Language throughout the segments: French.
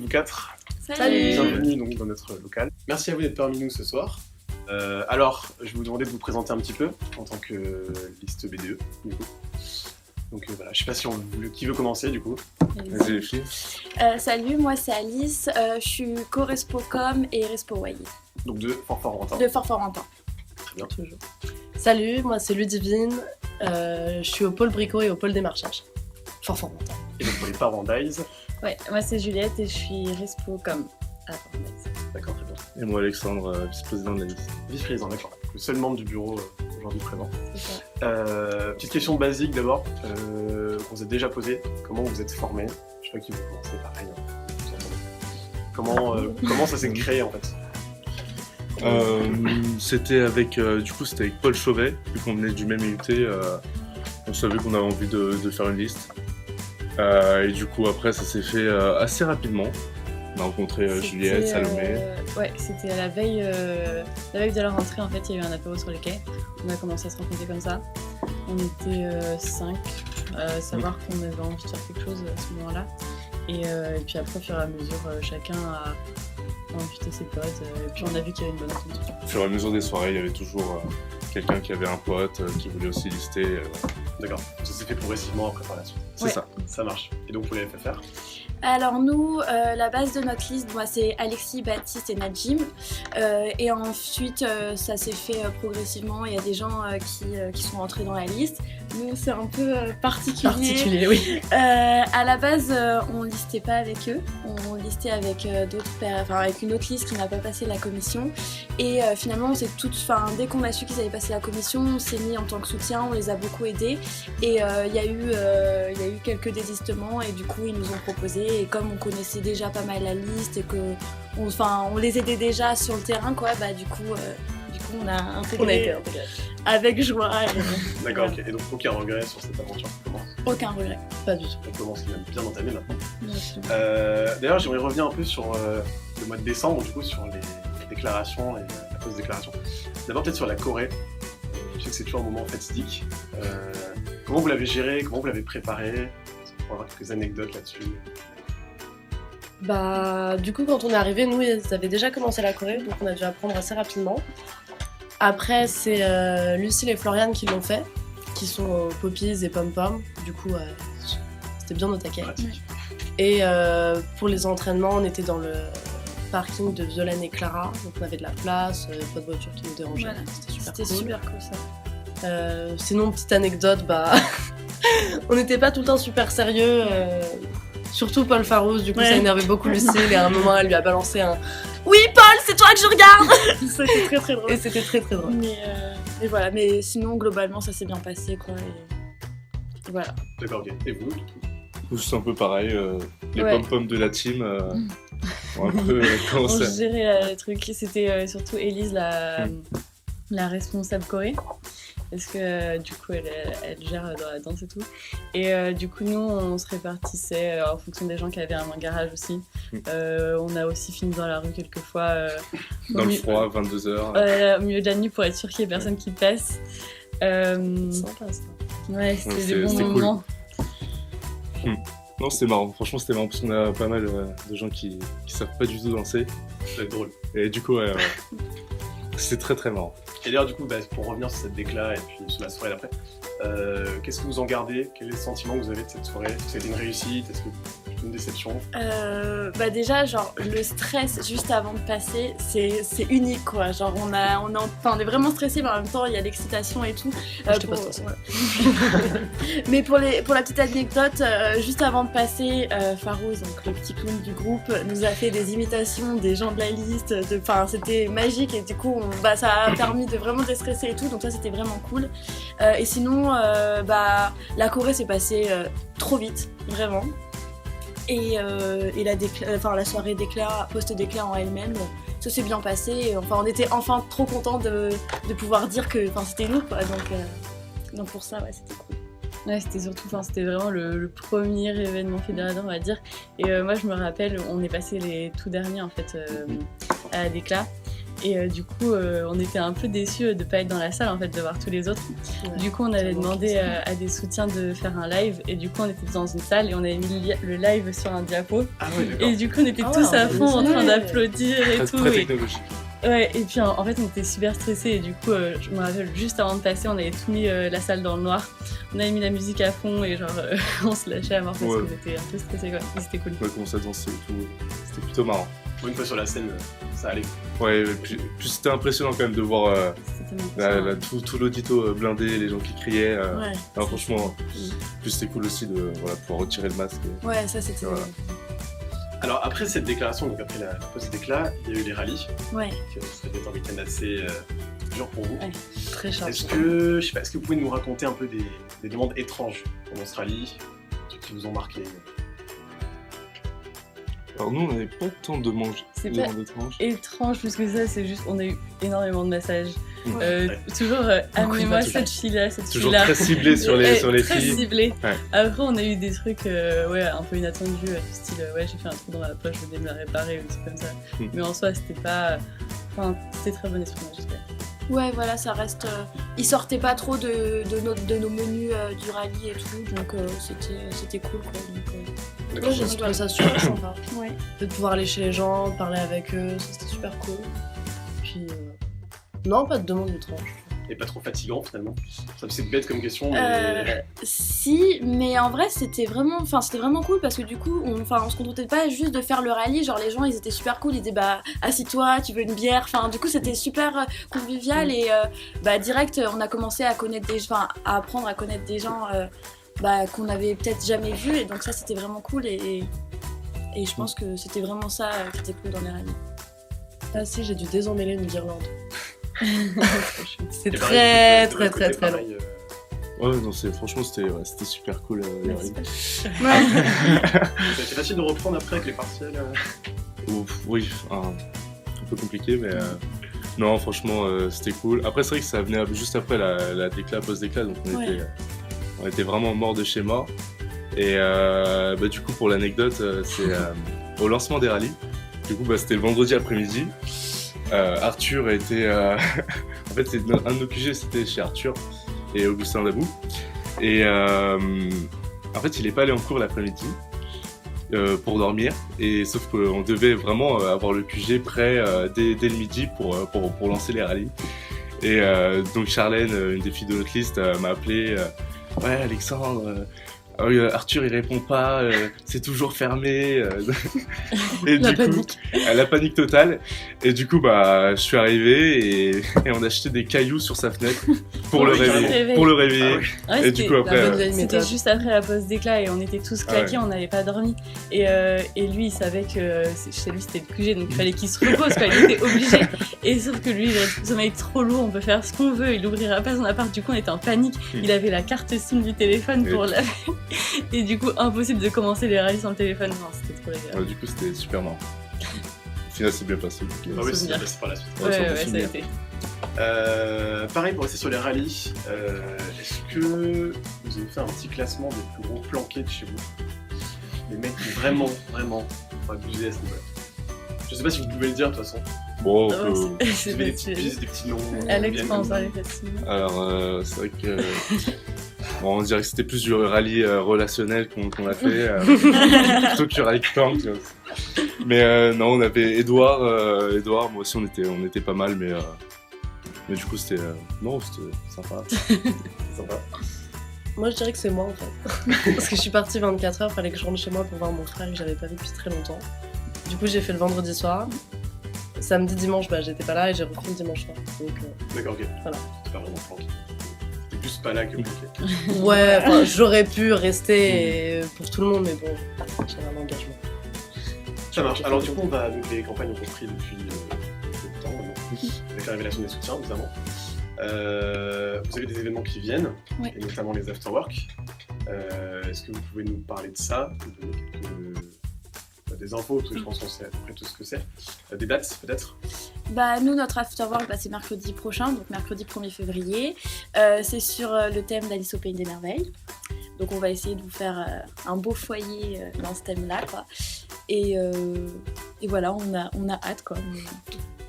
vous quatre. Salut. Bienvenue donc dans notre local. Merci à vous d'être parmi nous ce soir. Alors, je vais vous demander de vous présenter un petit peu en tant que liste BDE, du coup. Donc voilà, je sais pas si qui veut commencer du coup. Vas-y les filles. Salut, moi c'est Alice, je suis co-respocom et respo-way. Donc de Fort-Fort-Rentin. De Fort-Fort-Rentin. Très bien. Toujours. Salut, moi c'est Ludivine, je suis au pôle Brico et au pôle démarchage. Fort-Fort-Rentin. Et donc pour les Parendize. Ouais, moi c'est Juliette et je suis respo-com à Parendize. D'accord, très bien. Et moi Alexandre, vice-président de la liste. Vice-président, d'accord. Le seul membre du bureau aujourd'hui présent. C'est ça. Petite question basique d'abord, qu'on vous a déjà posée. Comment vous êtes formé? Je sais pas qui veut commencer, pareil. Comment ça s'est créé en fait? C'était avec Paul Chauvet, vu qu'on venait du même IUT, on savait qu'on avait envie de faire une liste. Et du coup après ça s'est fait assez rapidement. On a rencontré Juliette, Salomé. Ouais, c'était à la veille de la rentrée en fait, il y a eu un apéro sur les quais. On a commencé à se rencontrer comme ça. On était 5, savoir qu'on avait envie de faire quelque chose à ce moment-là. Et puis après, au fur et à mesure, chacun a invité ses potes. Et puis on a vu qu'il y avait une bonne entente. Au fur et à mesure des soirées, il y avait toujours quelqu'un qui avait un pote qui voulait aussi lister. D'accord, ça s'est fait progressivement après par la suite. C'est ça. Ça marche. Et donc vous l'avez fait faire? Alors nous, la base de notre liste, moi c'est Alexis, Baptiste et Najim. Et ensuite, ça s'est fait progressivement. Il y a des gens qui sont entrés dans la liste. Nous, c'est un peu particulier. Oui. À la base, on listait pas avec eux. On listait avec avec une autre liste qui n'a pas passé la commission. Et finalement, dès qu'on a su qu'ils avaient passé la commission, on s'est mis en tant que soutien. On les a beaucoup aidés. Et il y a eu quelques désistements. Et du coup, ils nous ont proposé. Et comme on connaissait déjà pas mal la liste et que on les aidait déjà sur le terrain, quoi, du coup on a intégré avec joie. D'accord, voilà. ok. Et donc aucun regret sur cette aventure qui commence? Aucun regret. Pas du tout. On commence même bien entamé maintenant. Merci. D'ailleurs, j'aimerais revenir un peu sur le mois de décembre, du coup, sur les déclarations et la pause déclaration. D'abord peut-être sur la Corée. Je sais que c'est toujours un moment fatidique. Comment vous l'avez géré? Comment vous l'avez préparé? Est-ce qu'on peut avoir quelques anecdotes là-dessus? Du coup, quand on est arrivé, nous, ils avaient déjà commencé la Corée, donc on a dû apprendre assez rapidement. Après, c'est Lucille et Floriane qui l'ont fait, qui sont Poppies et Pom Pom. Du coup, c'était bien au taquet. Pratique. Et pour les entraînements, on était dans le parking de Violaine et Clara, donc on avait de la place, pas de voiture qui nous dérangeait. Voilà. C'était C'était super cool. super cool ça. Sinon, petite anecdote, on n'était pas tout le temps super sérieux. Surtout Paul Farouz, du coup ça énervait beaucoup Lucille et à un moment elle lui a balancé un « Oui Paul, c'est toi que je regarde !» C'était très très drôle. Et c'était très très drôle. Mais voilà, mais sinon globalement ça s'est bien passé quoi. Et voilà. D'accord, ok. Et vous? C'est un peu pareil, les Ouais. pom-pom de la team ont un peu On commencé. gérait le truc, c'était surtout Élise, la responsable Corée. Parce que du coup elle gère dans la danse et tout. Et du coup nous on se répartissait en fonction des gens qui avaient un garage aussi. On a aussi fini dans la rue quelquefois. Dans le froid, 22h. Au milieu de la nuit pour être sûr qu'il n'y ait personne qui passe. Sympa ça. Ouais, c'était c'était des bons cool. moments. Non, c'était marrant. Franchement, c'était marrant parce qu'on a pas mal de gens qui savent pas du tout danser. Ça va être drôle. Et du coup, c'était très très marrant. Et d'ailleurs, du coup, pour revenir sur cette décla et puis sur la soirée d'après, qu'est-ce que vous en gardez? Quel est le sentiment que vous avez de cette soirée? Est-ce que ça a été une réussite? Est-ce que c'est une déception? Déjà genre le stress juste avant de passer c'est unique quoi. Genre on est vraiment stressé mais en même temps il y a l'excitation et tout. J'étais pas stressée. Mais pour la petite anecdote, juste avant de passer, Farouz, donc le petit clown du groupe, nous a fait des imitations des gens de la liste. C'était magique et du coup ça a permis de vraiment déstresser et tout. Donc ça c'était vraiment cool. Et sinon la Corée s'est passée trop vite, vraiment. Et la soirée post-déclat en elle-même, ça s'est bien passé. On était enfin trop contents de pouvoir dire que c'était nous, quoi. Donc pour ça, ouais, c'était cool. Ouais, c'était vraiment le premier événement fédérateur, on va dire. Et moi, je me rappelle, on est passé les tout derniers en fait à la déclat. Et du coup, on était un peu déçus de pas être dans la salle, en fait, de voir tous les autres. Ouais. Du coup, on avait demandé à des soutiens de faire un live. Et du coup, on était dans une salle et on avait mis le live sur un diapo. Ah ouais, d'accord. Et du coup, on était Ah ouais, tous à on fond en faisait train ça. d'applaudir et Très, tout. très Et, technologique. ouais, et puis en fait, on était super stressés. Et du coup, je me rappelle, juste avant de passer, on avait tout mis la salle dans le noir. On avait mis la musique à fond et genre, on se lâchait à mort parce Ouais. qu'on était un peu stressés, quoi. Mais c'était cool. On a commencé à danser et tout. C'était plutôt marrant. Une fois sur la scène, ça allait. Ouais, et puis c'était impressionnant quand même de voir C'était tellement tout l'audito blindé, les gens qui criaient. Ouais, Non, franchement, Mm. plus c'était cool aussi de pouvoir retirer le masque. ouais, ça c'était. Voilà. Alors après cette déclaration, donc après la pause d'éclat, il y a eu les rallyes, Ouais. qui ça a été un week-end assez dur pour vous. Ouais. Très chargé. Est-ce que, je sais pas, est-ce que vous pouvez nous raconter un peu des demandes étranges pendant ce rallye, des trucs qui vous ont marqué? Alors nous, on n'avait pas tant de C'est demandes étranges. étrange plus que ça, c'est juste on a eu énormément de massages. Ouais. Toujours amenez-moi cette fille-là, cette Toujours fille-là. très ciblé sur les Très filles. ciblé. Ouais. Après, on a eu des trucs ouais, un peu inattendus, du style ouais, j'ai fait un trou dans la poche, je vais me la réparer ou des trucs comme ça. Mais en soi, c'était pas. Enfin, c'était très bon esprit, moi, j'espère. Ouais, voilà, ça reste. Ils sortaient pas trop de nos menus du rallye et tout, donc c'était cool quoi. Donc, D'accord. Ouais, j'ai trouvé ça super sympa. ouais. De pouvoir aller chez les gens, parler avec eux, ça c'était super cool. Puis. Non, pas de demande étrange. Et pas trop fatigant finalement. Ça c'est bête comme question, mais Si, mais en vrai c'était vraiment cool parce que du coup on se contentait pas juste de faire le rallye, genre les gens ils étaient super cool, ils disaient bah assis-toi, tu veux une bière, enfin du coup c'était super convivial et direct on a commencé à connaître à apprendre à connaître des gens qu'on avait peut-être jamais vus et donc ça c'était vraiment cool et je pense que c'était vraiment ça qui était cool dans les rallyes. Ah si, j'ai dû désemmêler une guirlande. C'est et très pareil, très très très long. pareil, Ouais, non, c'était super super cool. les rallyes. Ouais. Ça a été facile de reprendre après avec les partiels. Ouf, oui, un peu compliqué, mais non, franchement, c'était cool. Après, c'est vrai que ça venait juste après la déclat, post-déclat, donc on était vraiment mort de chez mort. Et du coup, pour l'anecdote, c'est au lancement des rallyes. Du coup, c'était le vendredi après-midi. Arthur était. En fait, un de nos QG, c'était chez Arthur et Augustin Dabou. Et en fait, il n'est pas allé en cours l'après-midi pour dormir. Et sauf qu'on devait vraiment avoir le QG prêt dès le midi pour lancer les rallyes. Et donc Charlène, une des filles de notre liste, m'a appelé. Ouais, Alexandre. Arthur il répond pas, c'est toujours fermé. Et La du coup, panique. la panique totale. Et du coup, je suis arrivé et on a acheté des cailloux sur sa fenêtre pour le Oui, réveiller. Pour le réveiller. Ah ouais. Ouais, Et du c'était- coup, après, La bonne vieille C'était méthode. juste après la pause d'éclat et on était tous claqués, Ah on n'avait pas dormi. Et lui, il savait que chez lui c'était le QG, donc il fallait qu'il se repose, quoi. Il était obligé. Et sauf que lui, il a le sommeil trop lourd, on peut faire ce qu'on veut, il ouvrira pas son appart. Du coup, on était en panique. Il avait la carte SIM du téléphone pour Oui. l'appeler. Et du coup, impossible de commencer les rallyes sans le téléphone. Non, c'était trop agréable. Du coup, c'était super marrant. Au final, c'est bien passé. donc, Ah oui, c'est souvenir. passé par la suite. Ouais, ça, on peut ça a souvenir. été. Pareil pour rester sur les rallyes, est-ce que vous avez fait un petit classement des plus gros planqués de chez vous? Les mecs qui vraiment abusé à ce niveau-là. Je sais pas si vous pouvez le dire de toute façon. Bon, Ah ouais, Vous c'est avez des petites facile. pistes, des petits noms. Alex bien peut en connus. parler facilement. alors, c'est vrai que. Bon, on dirait que c'était plus du rallye relationnel qu'on a fait, plutôt que du rallye plank. Mais non, on avait Edouard, moi aussi on était pas mal, mais du coup c'était c'était sympa. Sympa. Moi je dirais que c'est moi en fait. Parce que je suis partie 24 heures, fallait que je rentre chez moi pour voir mon frère que j'avais pas vu depuis très longtemps. Du coup j'ai fait le vendredi soir. Samedi, dimanche, j'étais pas là et j'ai repris le dimanche soir. Donc, D'accord, ok. Voilà. C'était pas vraiment planqué. C'était plus pas là que planqué. ouais, enfin, j'aurais pu rester pour tout le monde, mais bon, j'avais un engagement. Ça marche. Alors du coup, donc, les campagnes ont repris depuis peu de temps maintenant, avec la révélation des soutiens notamment. Vous avez des événements qui viennent, Oui. et notamment les afterwork. Est-ce que vous pouvez nous parler de ça, nous donner des infos, parce que je pense qu'on sait à peu près tout ce que c'est. Des dates peut-être? Nous, notre afterwork, c'est mercredi prochain, donc mercredi 1er février. C'est sur le thème d'Alice au Pays des Merveilles. Donc on va essayer de vous faire un beau foyer dans ce thème-là, quoi. Et voilà, on a hâte, quoi. Mais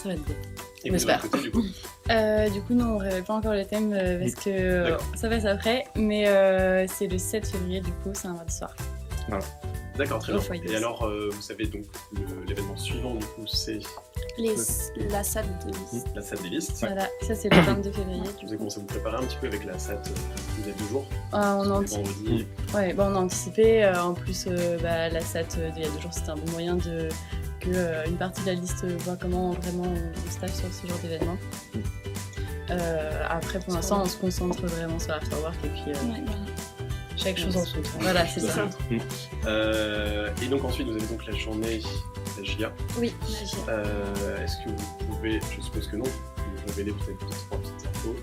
ça va être beau. Et On vous, de votre espère. côté, du coup Du coup, non, on révèle pas encore le thème parce que D'accord. ça passe après, mais c'est le 7 février, du coup, c'est un mardi soir. D'accord, très Au bien. foyer. Et alors, vous savez, donc, l'événement suivant, du coup, c'est La salle de liste. la salle des listes. Voilà, ça c'est le 22 février, du Vous avez coup. commencé à vous préparer un petit peu avec la SAT il y a 2 jours. On a Les anticipé. vendredis. Ouais, on a anticipé. En plus, la SAT d'il y a 2 jours, c'était un bon moyen que une partie de la liste voit comment vraiment on staff sur ce genre d'événement. Après, pour l'instant, on se concentre vraiment sur l'afterwork et puis chaque chose en son temps. Voilà, c'est Tout à ça. fait. Et donc ensuite, vous avez donc la journée de la GIA. Oui, magie. Est-ce que vous pouvez, je suppose que non, vous révéler peut-être 2-3 petites infos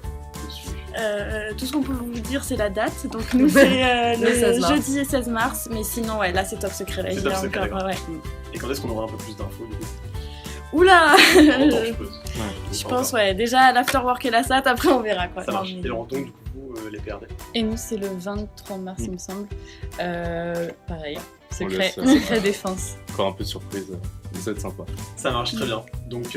dessus? Tout ce qu'on peut vous dire, c'est la date. Donc, nous, c'est Le 16 le mars. jeudi 16 mars. Mais sinon, ouais, là, c'est top secret. La C'est GIA top secret, encore. Ouais. Et quand est-ce qu'on aura un peu plus d'infos du coup? Oula Longtemps, je suppose. Je pense, ouais. Déjà, l'afterwork et la SAT, après, on verra quoi. Ça Non, marche. mais- Et alors donc, du coup, vous, les PRD? Et nous, c'est le 23 mars, il me semble. Pareil, On secret, laisse, secret défense. Encore un peu de surprise. Ça va être sympa. Ça marche très bien. Donc,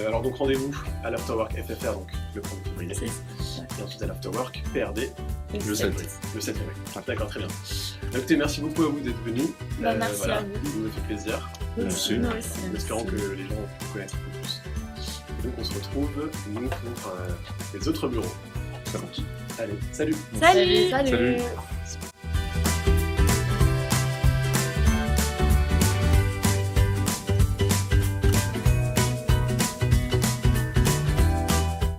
alors donc rendez-vous à l'Afterwork FFR, donc le 1er février. C'est Et ensuite à l'Afterwork PRD Le 7. le 7 février. D'accord, très bien. Écoutez, merci beaucoup à vous d'être venus. Bah, merci à vous. Ça nous a fait plaisir. Merci. Nous aussi. En espérant que les gens vont vous connaître un peu plus. Et donc on se retrouve, nous, pour les autres bureaux. Ça marche. Allez, salut! Salut Salut. Salut.